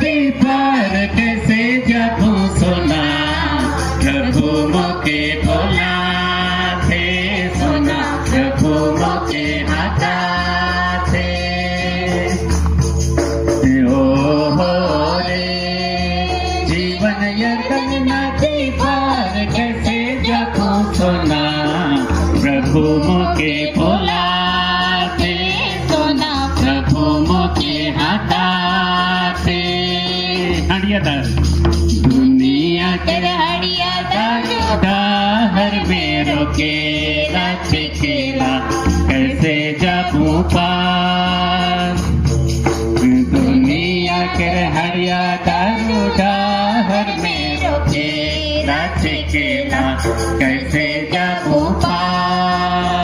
नदी पार कैसे जाऊं सोना, प्रभु मोके बोला थे सोना, प्रभु मोके आता थे। ओ हो रे जीवन यर्दन नदी पार कैसे जाऊं सोना, प्रभु मोके बोला थे सोना, प्रभु मोके आता थे। हड़ियादार दुनिया के हड़ियादार डाहर में रोकेला छेकेला, कैसे जाऊं पार। दुनिया के हड़ियादार डाहर में रोकेला छेकेला, कैसे जाऊं पार।